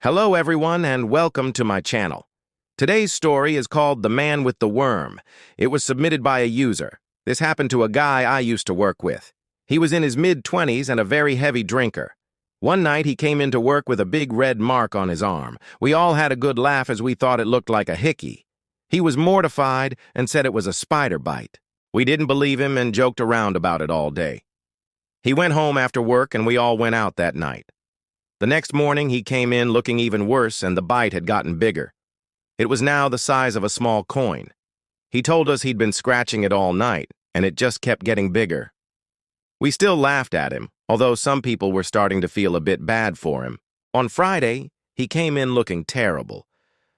Hello everyone and welcome to my channel. Today's story is called The Man with the Worm. It was submitted by a user. This happened to a guy I used to work with. He was in his mid-20s and a very heavy drinker. One night he came into work with a big red mark on his arm. We all had a good laugh as we thought it looked like a hickey. He was mortified and said it was a spider bite. We didn't believe him and joked around about it all day. He went home after work and we all went out that night. The next morning, he came in looking even worse, and the bite had gotten bigger. It was now the size of a small coin. He told us he'd been scratching it all night, and it just kept getting bigger. We still laughed at him, although some people were starting to feel a bit bad for him. On Friday, he came in looking terrible.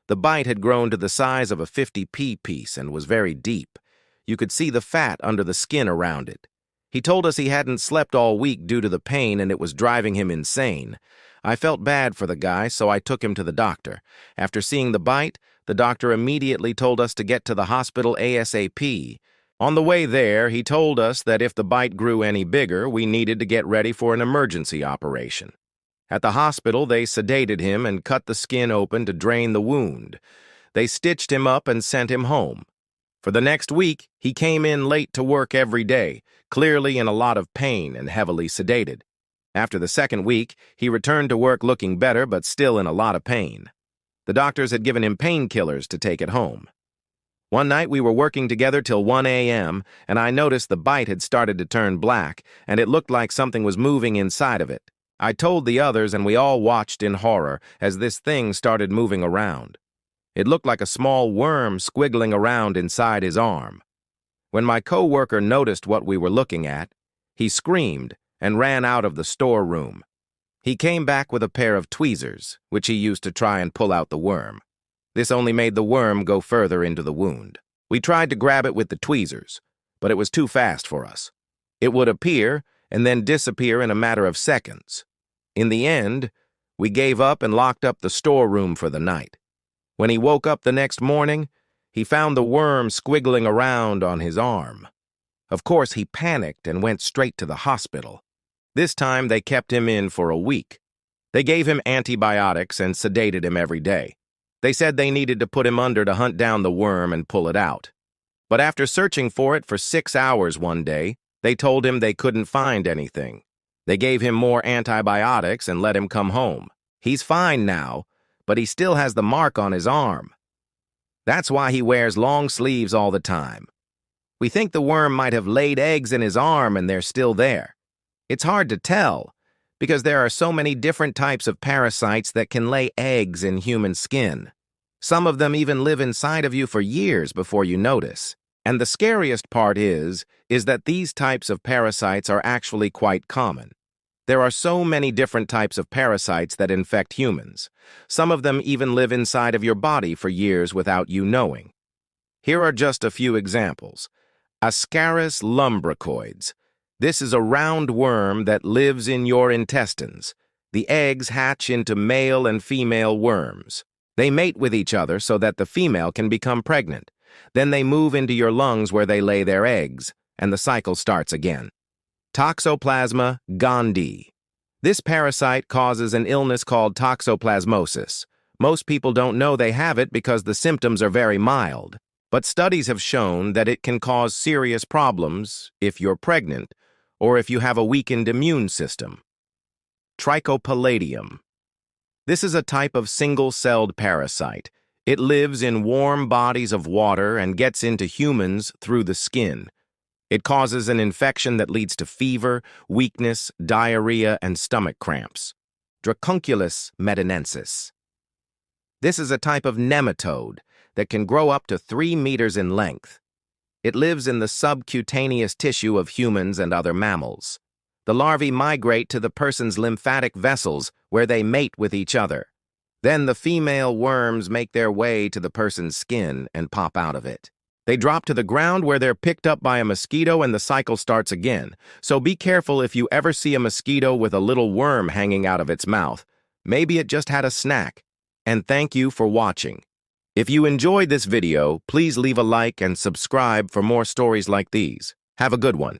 The bite had grown to the size of a 50p piece and was very deep. You could see the fat under the skin around it. He told us he hadn't slept all week due to the pain and it was driving him insane. I felt bad for the guy, so I took him to the doctor. After seeing the bite, the doctor immediately told us to get to the hospital ASAP. On the way there, he told us that if the bite grew any bigger, we needed to get ready for an emergency operation. At the hospital, they sedated him and cut the skin open to drain the wound. They stitched him up and sent him home. For the next week, he came in late to work every day, clearly in a lot of pain and heavily sedated. After the second week, he returned to work looking better but still in a lot of pain. The doctors had given him painkillers to take at home. One night we were working together till 1 a.m., and I noticed the bite had started to turn black, and it looked like something was moving inside of it. I told the others, and we all watched in horror as this thing started moving around. It looked like a small worm squiggling around inside his arm. When my coworker noticed what we were looking at, he screamed and ran out of the storeroom. He came back with a pair of tweezers, which he used to try and pull out the worm. This only made the worm go further into the wound. We tried to grab it with the tweezers, but it was too fast for us. It would appear and then disappear in a matter of seconds. In the end, we gave up and locked up the storeroom for the night. When he woke up the next morning, he found the worm squiggling around on his arm. Of course, he panicked and went straight to the hospital. This time, they kept him in for a week. They gave him antibiotics and sedated him every day. They said they needed to put him under to hunt down the worm and pull it out. But after searching for it for 6 hours one day, they told him they couldn't find anything. They gave him more antibiotics and let him come home. He's fine now, but he still has the mark on his arm. That's why he wears long sleeves all the time. We think the worm might have laid eggs in his arm and they're still there. It's hard to tell, because there are so many different types of parasites that can lay eggs in human skin. Some of them even live inside of you for years before you notice. And the scariest part is that these types of parasites are actually quite common. There are so many different types of parasites that infect humans. Some of them even live inside of your body for years without you knowing. Here are just a few examples. Ascaris lumbricoides. This is a round worm that lives in your intestines. The eggs hatch into male and female worms. They mate with each other so that the female can become pregnant. Then they move into your lungs where they lay their eggs, and the cycle starts again. Toxoplasma gondii. This parasite causes an illness called toxoplasmosis. Most people don't know they have it because the symptoms are very mild. But studies have shown that it can cause serious problems if you're pregnant or if you have a weakened immune system. Trichopalladium. This is a type of single-celled parasite. It lives in warm bodies of water and gets into humans through the skin. It causes an infection that leads to fever, weakness, diarrhea, and stomach cramps. Dracunculus medinensis. This is a type of nematode that can grow up to 3 meters in length. It lives in the subcutaneous tissue of humans and other mammals. The larvae migrate to the person's lymphatic vessels where they mate with each other. Then the female worms make their way to the person's skin and pop out of it. They drop to the ground where they're picked up by a mosquito and the cycle starts again. So be careful if you ever see a mosquito with a little worm hanging out of its mouth. Maybe it just had a snack. And thank you for watching. If you enjoyed this video, please leave a like and subscribe for more stories like these. Have a good one.